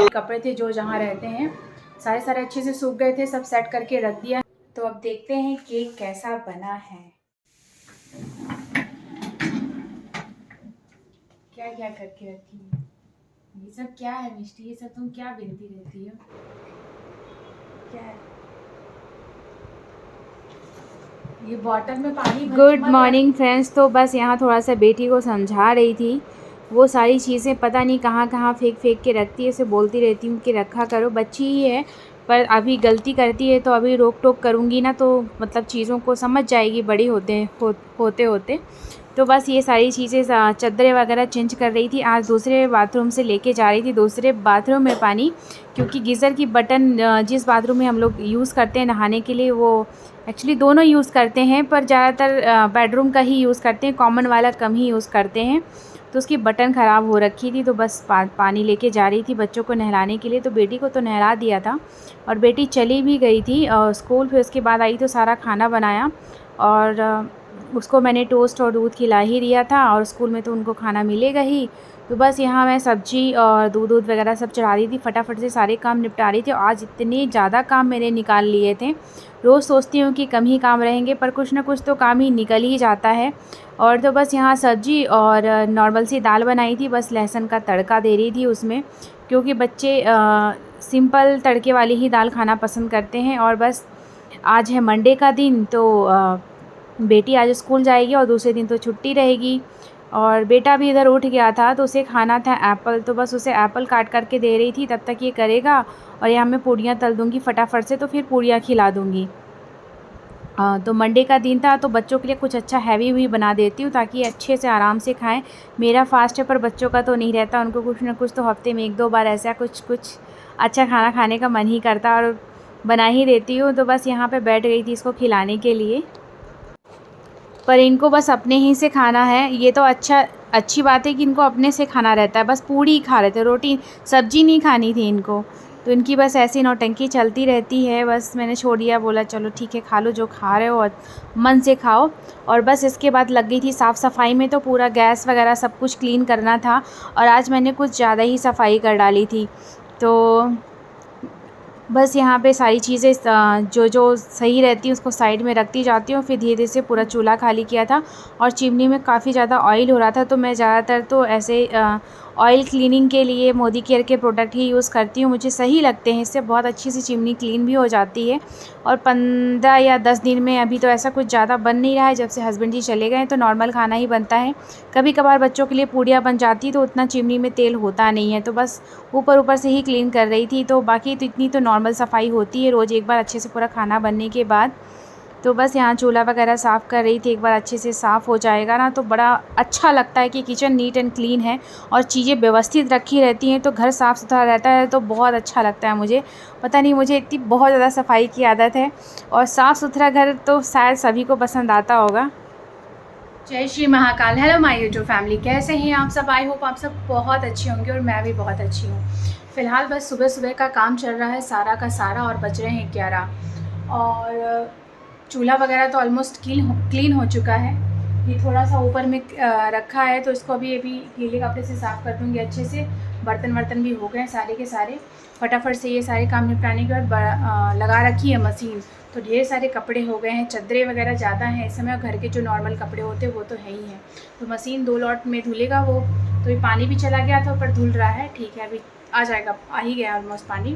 कपड़े थे जो जहाँ रहते हैं सारे सारे अच्छे से सूख गए थे, सब सेट करके रख दिया। तो अब देखते हैं केक कैसा बना है। क्या क्या करके रखी है ये सब, क्या है मिष्टी, ये सब तुम क्या बिनती रहती हो, क्या है ये बॉटल में पानी? Good morning friends. तो बस यहाँ थोड़ा सा बेटी को समझा रही थी, वो सारी चीज़ें पता नहीं कहाँ कहाँ फेंक फेंक के रखती है। इसे बोलती रहती हूँ कि रखा करो, बच्ची ही है, पर अभी गलती करती है तो अभी रोक टोक करूँगी ना तो मतलब चीज़ों को समझ जाएगी बड़ी होते होते। तो बस ये सारी चीज़ें चद्दरें वगैरह चेंज कर रही थी। आज दूसरे बाथरूम से लेके जा रही थी दूसरे बाथरूम में पानी, क्योंकि गीज़र की बटन जिस बाथरूम में हम लोग यूज़ करते हैं नहाने के लिए, वो एक्चुअली दोनों यूज़ करते हैं, पर ज़्यादातर बेडरूम का ही यूज़ करते हैं, कॉमन वाला कम ही यूज़ करते हैं। तो उसकी बटन ख़राब हो रखी थी, तो बस पानी लेके जा रही थी बच्चों को नहलाने के लिए। तो बेटी को तो नहला दिया था और बेटी चली भी गई थी स्कूल। फिर उसके बाद आई तो सारा खाना बनाया और उसको मैंने टोस्ट और दूध खिला ही दिया था, और स्कूल में तो उनको खाना मिलेगा ही। तो बस यहाँ मैं सब्ज़ी और दूध वगैरह सब चढ़ा दी थी, फटाफट से सारे काम निपटा रही थी। आज इतने ज़्यादा काम मैंने निकाल लिए थे। रोज़ सोचती हूँ कि कम ही काम रहेंगे, पर कुछ ना कुछ तो काम ही निकल ही जाता है। और तो बस यहाँ सब्ज़ी और नॉर्मल सी दाल बनाई थी, बस लहसुन का तड़का दे रही थी उसमें, क्योंकि बच्चे सिंपल तड़के वाली ही दाल खाना पसंद करते हैं। और बस आज है मंडे का दिन, तो बेटी आज स्कूल जाएगी और दूसरे दिन तो छुट्टी रहेगी। और बेटा भी इधर उठ गया था, तो उसे खाना था एप्पल, तो बस उसे एप्पल काट करके दे रही थी, तब तक ये करेगा। और यहाँ मैं पूड़ियाँ तल दूँगी फटाफट से, तो फिर पूड़ियाँ खिला दूँगी। तो मंडे का दिन था, तो बच्चों के लिए कुछ अच्छा हैवी भी बना देती हूँ ताकि अच्छे से आराम से खाएं। मेरा फास्ट है, पर बच्चों का तो नहीं रहता, उनको कुछ ना कुछ तो हफ्ते में 1-2 बार ऐसा कुछ अच्छा खाना खाने का मन ही करता, और बना ही देती हूँ। तो बस यहाँ पे बैठ गई थी इसको खिलाने के लिए, पर इनको बस अपने ही से खाना है। ये तो अच्छी बात है कि इनको अपने से खाना रहता है, बस पूड़ी ही खा रहे थे, रोटी सब्जी नहीं खानी थी इनको। तो इनकी बस ऐसी नौटंकी चलती रहती है। बस मैंने छोड़ दिया, बोला चलो ठीक है खा लो जो खा रहे हो और मन से खाओ। और बस इसके बाद लग गई थी साफ़ सफाई में, तो पूरा गैस वगैरह सब कुछ क्लीन करना था, और आज मैंने कुछ ज़्यादा ही सफाई कर डाली थी। तो बस यहाँ पे सारी चीज़ें जो सही रहती है उसको साइड में रखती जाती हूँ। फिर धीरे धीरे से पूरा चूल्हा खाली किया था, और चिमनी में काफ़ी ज़्यादा ऑयल हो रहा था, तो मैं ज़्यादातर तो ऐसे ऑयल क्लीनिंग के लिए मोदी केयर के प्रोडक्ट ही यूज़ करती हूँ, मुझे सही लगते हैं, इससे बहुत अच्छी सी चिमनी क्लीन भी हो जाती है। और 15 या 10 दिन में, अभी तो ऐसा कुछ ज़्यादा बन नहीं रहा है, जब से हस्बैंड जी चले गए तो नॉर्मल खाना ही बनता है। कभी कभार बच्चों के लिए पूड़ियाँ बन जाती तो उतना चिमनी में तेल होता नहीं है, तो बस ऊपर से ही क्लीन कर रही थी। तो बाकी तो इतनी तो नॉर्मल सफाई होती है रोज़ एक बार अच्छे से पूरा खाना बनने के बाद। तो बस यहाँ चूल्हा वगैरह साफ़ कर रही थी, एक बार अच्छे से साफ़ हो जाएगा ना तो बड़ा अच्छा लगता है कि किचन नीट एंड क्लीन है और चीज़ें व्यवस्थित रखी रहती हैं, तो घर साफ़ सुथरा रहता है तो बहुत अच्छा लगता है मुझे। पता नहीं, मुझे इतनी बहुत ज़्यादा सफाई की आदत है, और साफ़ सुथरा घर तो शायद सभी को पसंद आता होगा। जय Shri Mahakal. Hello my YouTube family, कैसे हैं आप सब? आई होप आप सब बहुत अच्छे होंगे, और मैं भी बहुत अच्छी हूँ। फ़िलहाल बस सुबह सुबह का काम चल रहा है सारा का सारा, और बज रहे हैं 11, और चूल्हा वगैरह तो ऑलमोस्ट क्लीन हो चुका है। ये थोड़ा सा ऊपर में रखा है, तो इसको अभी गीले कपड़े से साफ़ कर दूँगी अच्छे से। बर्तन भी हो गए सारे के सारे। फटाफट से ये सारे काम निपटाने के बाद लगा रखी है मशीन, तो ढेर सारे कपड़े हो गए हैं। चद्दरें वगैरह ज़्यादा हैं इस समय, घर के जो नॉर्मल कपड़े होते हैं वो तो है ही हैं। तो मशीन 2 लॉट में धुलेगा वो, तो ये पानी भी चला गया था, पर धुल रहा है, ठीक है, अभी आ जाएगा, आ ही गया ऑलमोस्ट पानी।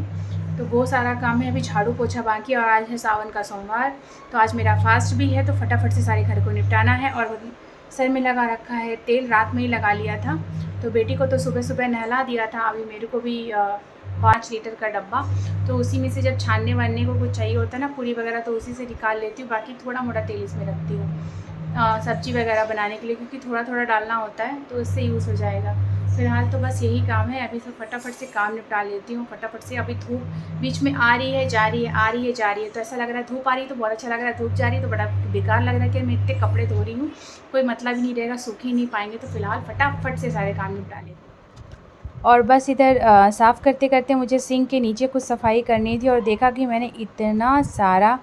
तो वो सारा काम है, अभी झाड़ू पोछा बाकी। और आज है सावन का सोमवार, तो आज मेरा फास्ट भी है, तो फटाफट से सारे घर को निपटाना है। और सर में लगा रखा है तेल, रात में ही लगा लिया था। तो बेटी को तो सुबह सुबह नहला दिया था, अभी मेरे को भी 5 लीटर का डब्बा, तो उसी में से जब छानने वानने को कुछ चाहिए होता है ना, पूरी वगैरह, तो उसी से निकाल लेती हूँ। बाकी थोड़ा मोटा तेल इसमें रखती हूँ सब्ज़ी वगैरह बनाने के लिए, क्योंकि थोड़ा थोड़ा डालना होता है, तो इससे यूज़ हो जाएगा। फ़िलहाल तो बस यही काम है, अभी तो फटाफट से काम निपटा लेती हूँ फटाफट से। अभी धूप बीच में आ रही है, जा रही है, आ रही है, जा रही है, तो ऐसा लग रहा है धूप आ रही है तो बहुत अच्छा लग रहा है, धूप जा रही है तो बड़ा बेकार लग रहा है कि मैं इतने कपड़े धो रही हूँ, कोई मतलब ही नहीं रहेगा, सूख ही नहीं पाएंगे। तो फ़िलहाल फटाफट से सारे काम निपटा लेती हूँ। और बस इधर साफ़ करते करते मुझे सिंक के नीचे कुछ सफाई करनी थी, और देखा कि मैंने इतना सारा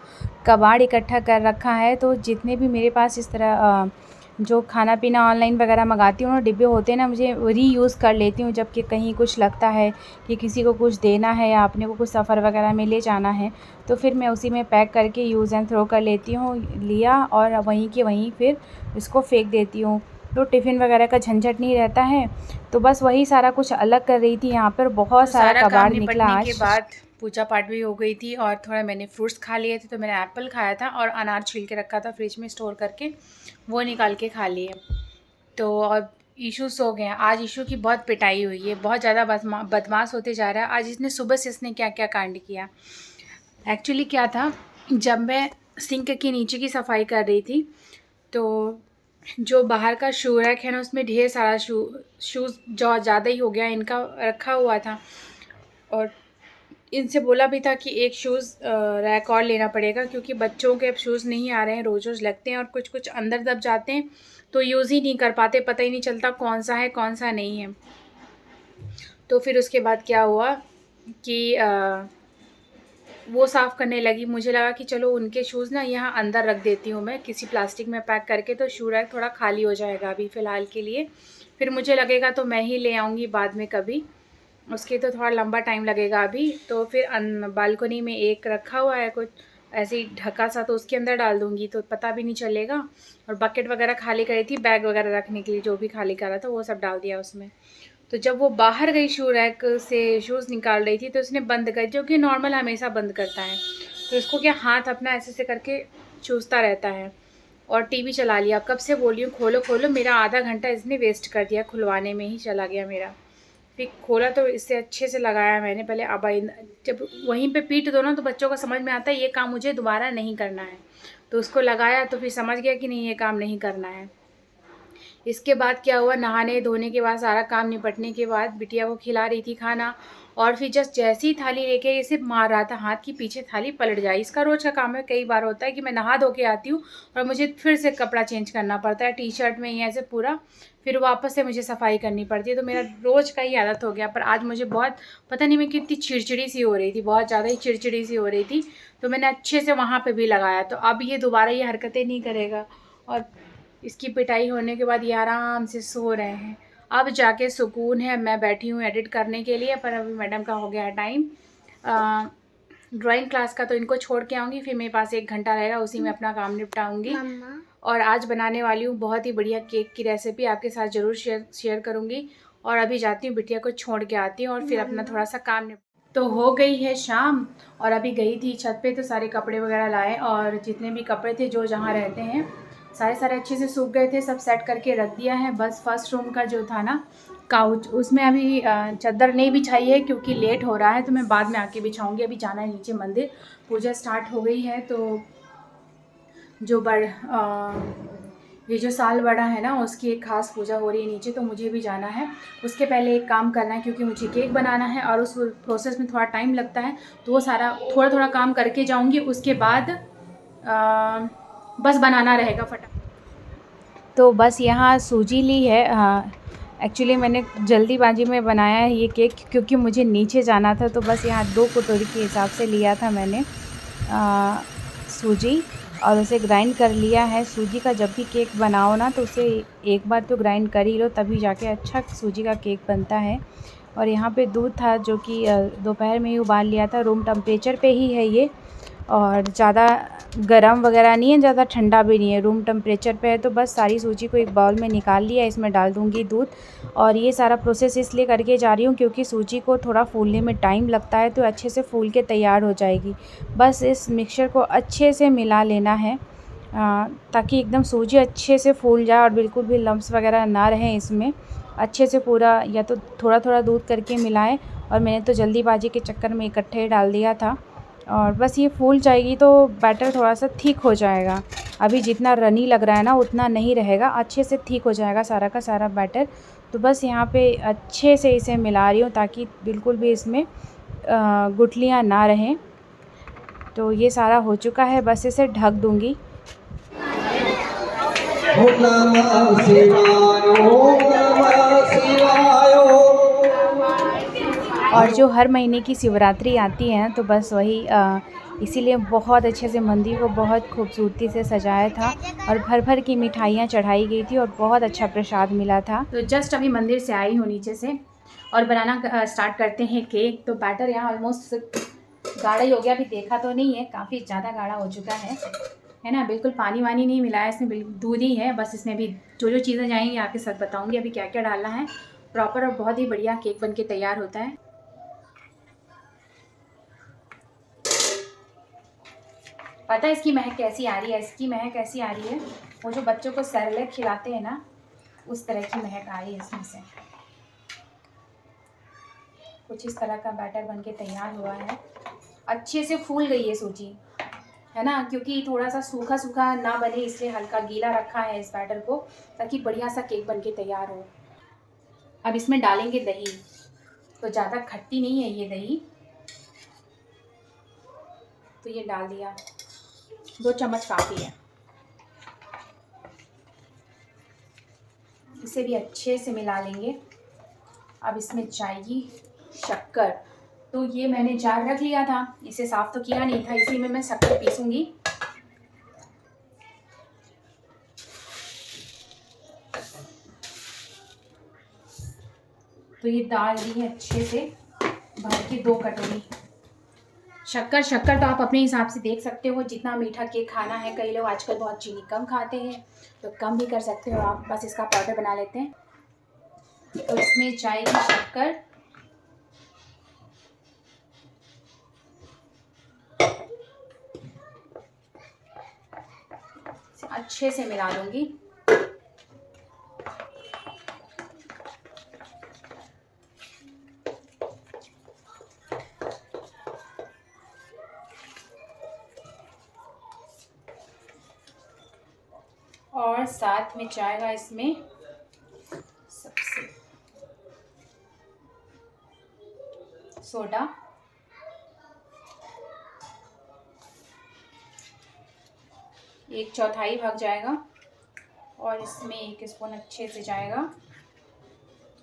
कबाड़ इकट्ठा कर रखा है। तो जितने भी मेरे पास इस तरह जो खाना पीना ऑनलाइन वगैरह मंगाती हूँ ना, डिब्बे होते हैं ना, मुझे रीयूज़ कर लेती हूँ जबकि कहीं कुछ लगता है कि किसी को कुछ देना है या अपने को कुछ सफ़र वगैरह में ले जाना है, तो फिर मैं उसी में पैक करके यूज़ एंड थ्रो कर लेती हूँ। लिया और वहीं के वहीं फिर इसको फेंक देती हूँ, तो टिफ़िन वगैरह का झंझट नहीं रहता है। तो बस वही सारा कुछ अलग कर रही थी यहाँ पर, बहुत सारा कबाड़ निकला आज। के बाद पूजा पाठ भी हो गई थी और थोड़ा मैंने फ्रूट्स खा लिए थे, तो मैंने एप्पल खाया था और अनार छील के रखा था फ्रिज में स्टोर करके, वो निकाल के खा लिए। तो और ईशू सो गए हैं। आज ईशू की बहुत पिटाई हुई है, बहुत ज़्यादा बदमाश होते जा रहा है। आज इसने सुबह से इसने क्या क्या कांड किया। एक्चुअली क्या था, जब मैं सिंक के नीचे की सफाई कर रही थी तो जो बाहर का शू रैक है ना, उसमें ढेर सारा शूज़ जो ज़्यादा ही हो गया इनका रखा हुआ था, और इनसे बोला भी था कि एक शूज़ रैक और लेना पड़ेगा क्योंकि बच्चों के अब शूज़ नहीं आ रहे हैं, रोज़ रोज़ लगते हैं और कुछ कुछ अंदर दब जाते हैं तो यूज़ ही नहीं कर पाते, पता ही नहीं चलता कौन सा है कौन सा नहीं है। तो फिर उसके बाद क्या हुआ कि वो साफ़ करने लगी। मुझे लगा कि चलो उनके शूज़ ना यहाँ अंदर रख देती हूँ मैं किसी प्लास्टिक में पैक करके, तो शू रैक थोड़ा खाली हो जाएगा अभी फ़िलहाल के लिए। फिर मुझे लगेगा तो मैं ही ले आऊँगी बाद में कभी, उसके तो थोड़ा लंबा टाइम लगेगा अभी। तो फिर बालकनी में एक रखा हुआ है कुछ ऐसे ही ढका सा, तो उसके अंदर डाल दूँगी तो पता भी नहीं चलेगा। और बकेट वगैरह खाली करी थी, बैग वगैरह रखने के लिए जो भी खाली करा था वो सब डाल दिया उसमें। तो जब वो बाहर गई शू रैक से शूज़ निकाल रही थी तो उसने बंद कर, जो कि नॉर्मल हमेशा बंद करता है, तो इसको क्या हाथ अपना ऐसे से करके चूसता रहता है। और टीवी चला लिया, कब से बोल रही हूँ खोलो खोलो, मेरा आधा घंटा इसने वेस्ट कर दिया, खुलवाने में ही चला गया मेरा। फिर खोला तो इससे अच्छे से लगाया मैंने पहले। अब जब वहीं पे पीट दो ना तो बच्चों को समझ में आता है ये काम मुझे दोबारा नहीं करना है, तो उसको लगाया तो फिर समझ गया कि नहीं ये काम नहीं करना है। इसके बाद क्या हुआ, नहाने धोने के बाद सारा काम निपटने के बाद बिटिया को खिला रही थी खाना, और फिर जैसी ही थाली लेके इसे मार रहा था हाथ की पीछे थाली पलट जाए। इसका रोज़ का काम है, कई बार होता है कि मैं नहा धो के आती हूँ और मुझे फिर से कपड़ा चेंज करना पड़ता है, टी शर्ट में ही ऐसे पूरा, फिर वापस से मुझे सफाई करनी पड़ती है। तो मेरा रोज़ का ही आदत हो गया। पर आज मुझे बहुत पता नहीं मैं कितनी चिड़चिड़ी सी हो रही थी, बहुत ज़्यादा ही चिड़चिड़ी सी हो रही थी, तो मैंने अच्छे से वहाँ पर भी लगाया। तो अब ये दोबारा ये हरकतें नहीं करेगा। और इसकी पिटाई होने के बाद ये आराम से सो रहे हैं। अब जाके सुकून है, मैं बैठी हूँ एडिट करने के लिए, पर अभी मैडम का हो गया है टाइम। ड्राइंग क्लास का तो इनको छोड़ के आऊँगी, फिर मेरे पास 1 घंटा रहेगा, उसी में अपना काम निपटाऊँगी। और आज बनाने वाली हूँ बहुत ही बढ़िया केक की रेसिपी, आपके साथ ज़रूर शेयर करूँगी। और अभी जाती हूँ, बिटिया को छोड़ के आती हूँ और फिर अपना थोड़ा सा काम तो हो गई है शाम, और अभी गई थी छत पे तो सारे कपड़े वगैरह लाए, और जितने भी कपड़े थे जो जहाँ रहते हैं सारे अच्छे से सूख गए थे, सब सेट करके रख दिया है। बस फर्स्ट रूम का जो था ना काउच, उसमें अभी चादर नहीं बिछाई है क्योंकि लेट हो रहा है, तो मैं बाद में आके बिछाऊंगी। अभी जाना है नीचे मंदिर, पूजा स्टार्ट हो गई है। तो जो ये जो साल बड़ा है ना उसकी एक ख़ास पूजा हो रही है नीचे, तो मुझे भी जाना है। उसके पहले एक काम करना है क्योंकि मुझे केक बनाना है और उस प्रोसेस में थोड़ा टाइम लगता है, तो वो सारा थोड़ा काम करके जाऊंगी। उसके बाद बस बनाना रहेगा फटाफट। तो बस यहाँ सूजी ली है। एक्चुअली मैंने जल्दीबाजी में बनाया है ये केक क्योंकि मुझे नीचे जाना था, तो बस यहाँ 2 कटोरी के हिसाब से लिया था मैंने सूजी, और उसे ग्राइंड कर लिया है। सूजी का जब भी केक बनाओ ना तो उसे एक बार तो ग्राइंड कर ही लो, तभी जाके अच्छा सूजी का केक बनता है। और यहाँ पे दूध था जो कि दोपहर में ही उबाल लिया था, रूम टेम्परेचर पे ही है ये, और ज़्यादा गरम वगैरह नहीं है, ज़्यादा ठंडा भी नहीं है, रूम टेम्परेचर पे है। तो बस सारी सूजी को एक बाउल में निकाल लिया, इसमें डाल दूँगी दूध। और ये सारा प्रोसेस इसलिए करके जा रही हूँ क्योंकि सूजी को थोड़ा फूलने में टाइम लगता है, तो अच्छे से फूल के तैयार हो जाएगी। बस इस मिक्सचर को अच्छे से मिला लेना है ताकि एकदम सूजी अच्छे से फूल जाए और बिल्कुल भी लम्स वगैरह ना रहें इसमें। अच्छे से पूरा या तो थोड़ा दूध करके मिलाएं, और मैंने तो जल्दीबाजी के चक्कर में इकट्ठे ही डाल दिया था। और बस ये फूल जाएगी तो बैटर थोड़ा सा थिक हो जाएगा। अभी जितना रनी लग रहा है ना उतना नहीं रहेगा, अच्छे से थिक हो जाएगा सारा का सारा बैटर। तो बस यहाँ पे अच्छे से इसे मिला रही हूँ ताकि बिल्कुल भी इसमें गुठलियाँ ना रहें। तो ये सारा हो चुका है, बस इसे ढक दूँगी। और जो हर महीने की शिवरात्रि आती है तो बस वही इसीलिए बहुत अच्छे से मंदिर को बहुत खूबसूरती से सजाया था और भर भर की मिठाइयाँ चढ़ाई गई थी और बहुत अच्छा प्रसाद मिला था। तो जस्ट अभी मंदिर से आई हूँ नीचे से और बनाना स्टार्ट करते हैं केक। तो बैटर यहाँ ऑलमोस्ट गाढ़ा ही हो गया, अभी देखा तो नहीं है, काफ़ी ज़्यादा गाढ़ा हो चुका है ना। बिल्कुल पानी वानी नहीं मिलाया इसमें, बिल्कुल दूध ही है बस। इसमें भी जो चीज़ें जाएंगी आपके साथ बताऊँगी अभी क्या क्या डालना है प्रॉपर, और बहुत ही बढ़िया केक बन के तैयार होता है। पता है इसकी महक कैसी आ रही है? इसकी महक कैसी आ रही है, वो जो बच्चों को सेरेलैक खिलाते हैं ना, उस तरह की महक आ रही है इसमें से। कुछ इस तरह का बैटर बन के तैयार हुआ है, अच्छे से फूल गई है सूजी, है ना, क्योंकि थोड़ा सा सूखा सूखा ना बने इसलिए हल्का गीला रखा है इस बैटर को, ताकि बढ़िया सा केक बन के तैयार हो। अब इसमें डालेंगे दही, तो ज़्यादा खट्टी नहीं है ये दही, तो ये डाल दिया, 2 चम्मच काफ़ी है। इसे भी अच्छे से मिला लेंगे। अब इसमें जाएगी शक्कर, तो ये मैंने जार रख लिया था, इसे साफ़ तो किया नहीं था, इसी में मैं शक्कर पीसूँगी। तो ये डाल दी है अच्छे से भर के 2 कटोरी शक्कर तो आप अपने हिसाब से देख सकते हो जितना मीठा केक खाना है। कई लोग आजकल बहुत चीनी कम खाते हैं, तो कम भी कर सकते हो आप, बस इसका पाउडर बना लेते हैं। तो इसमें जाएगी शक्कर, अच्छे से मिला लूँगी। और साथ में जाएगा इसमें सबसे सोडा, एक चौथाई भाग जाएगा, और इसमें 1 स्पून अच्छे से जाएगा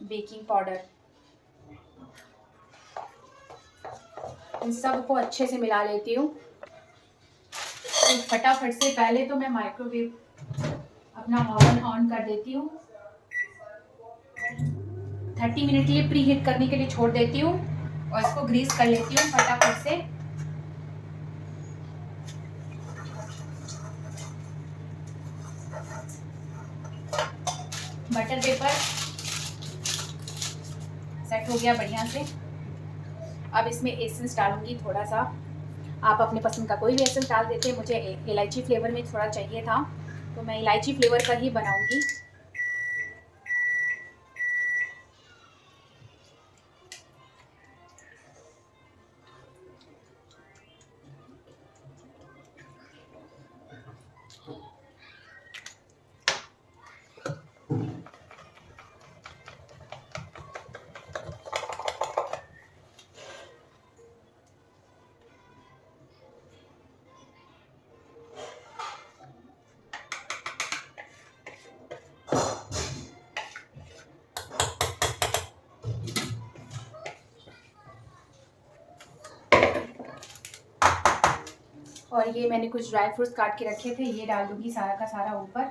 बेकिंग पाउडर। इन सबको अच्छे से मिला लेती हूँ। तो फटाफट से पहले तो मैं माइक्रोवेव अपना ओवन ऑन कर देती हूँ, 30 मिनट के लिए प्री हीट करने के लिए छोड़ देती हूँ, और इसको ग्रीस कर लेती हूँ फटाफट से। बटर पेपर सेट हो गया बढ़िया से। अब इसमें एसेंस डालूंगी थोड़ा सा, आप अपने पसंद का कोई भी एसेंस डाल देते हैं, मुझे इलायची फ्लेवर में थोड़ा चाहिए था, तो मैं इलायची फ्लेवर का ही बनाऊंगी। और ये मैंने कुछ ड्राई फ्रूट्स काट के रखे थे, ये डाल दूंगी सारा का सारा ऊपर,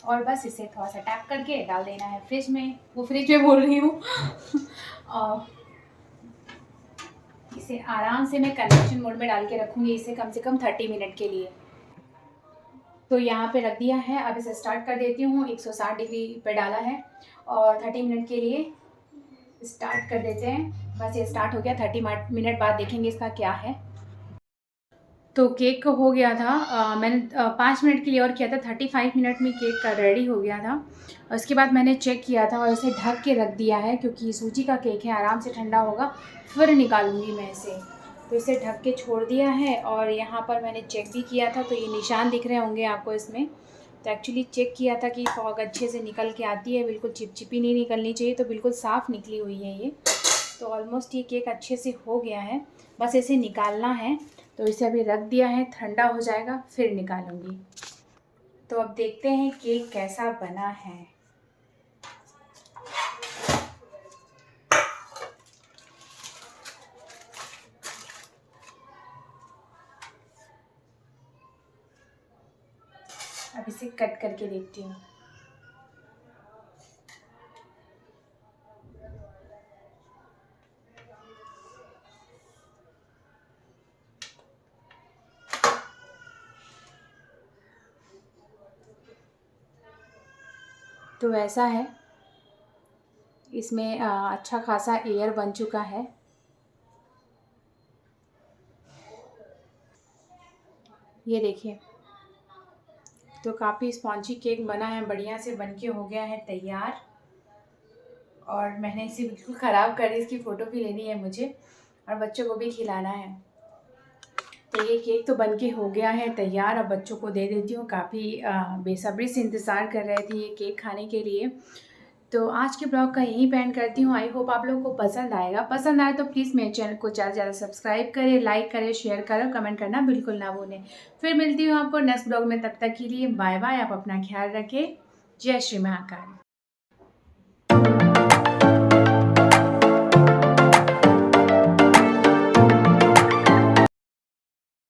और बस इसे थोड़ा सा टैप करके डाल देना है फ्रिज में। वो फ्रिज में बोल रही हूँ और इसे आराम से मैं कन्वेक्शन मोड में डाल के रखूँगी, इसे कम से कम 30 मिनट के लिए। तो यहाँ पे रख दिया है, अब इसे स्टार्ट कर देती हूँ। 160 डिग्री पे डाला है और 30 मिनट के लिए स्टार्ट कर देते हैं। बस ये स्टार्ट हो गया, 30 मिनट बाद देखेंगे इसका क्या है। तो केक हो गया था, मैंने 5 मिनट के लिए और किया था, 35 मिनट में केक का रेडी हो गया था। उसके बाद मैंने चेक किया था और इसे ढक के रख दिया है, क्योंकि सूजी का केक है, आराम से ठंडा होगा फिर निकालूंगी मैं इसे। तो इसे ढक के छोड़ दिया है, और यहाँ पर मैंने चेक भी किया था, तो ये निशान दिख रहे होंगे आपको इसमें। तो एक्चुअली चेक किया था कि फॉग अच्छे से निकल के आती है, बिल्कुल चिपचिपी नहीं निकलनी चाहिए, तो बिल्कुल साफ़ निकली हुई है ये। तो ऑलमोस्ट ये केक अच्छे से हो गया है, बस इसे निकालना है। तो इसे अभी रख दिया है, ठंडा हो जाएगा फिर निकालूंगी। तो अब देखते हैं केक कैसा बना है। से कट करके देखती हूँ। तो वैसा है, इसमें अच्छा खासा एयर बन चुका है। ये देखिए, तो काफ़ी स्पॉन्जी केक बना है, बढ़िया से बन के हो गया है तैयार। और मैंने इसे बिल्कुल ख़राब कर दी, इसकी फ़ोटो भी लेनी है मुझे और बच्चों को भी खिलाना है। तो ये केक तो बन के हो गया है तैयार, अब बच्चों को दे देती हूँ। काफ़ी बेसब्री से इंतज़ार कर रहे थे ये केक खाने के लिए। तो आज के ब्लॉग का यहीं पे एंड करती हूँ। आई होप आप लोगों को पसंद आएगा। पसंद आए तो प्लीज़ मेरे चैनल को ज़्यादा से ज़्यादा सब्सक्राइब करें, लाइक करें, शेयर करें, कमेंट करना बिल्कुल ना भूलें। फिर मिलती हूँ आपको नेक्स्ट ब्लॉग में, तब तक के लिए बाय बाय। आप अपना ख्याल रखें। जय श्री महाकाल।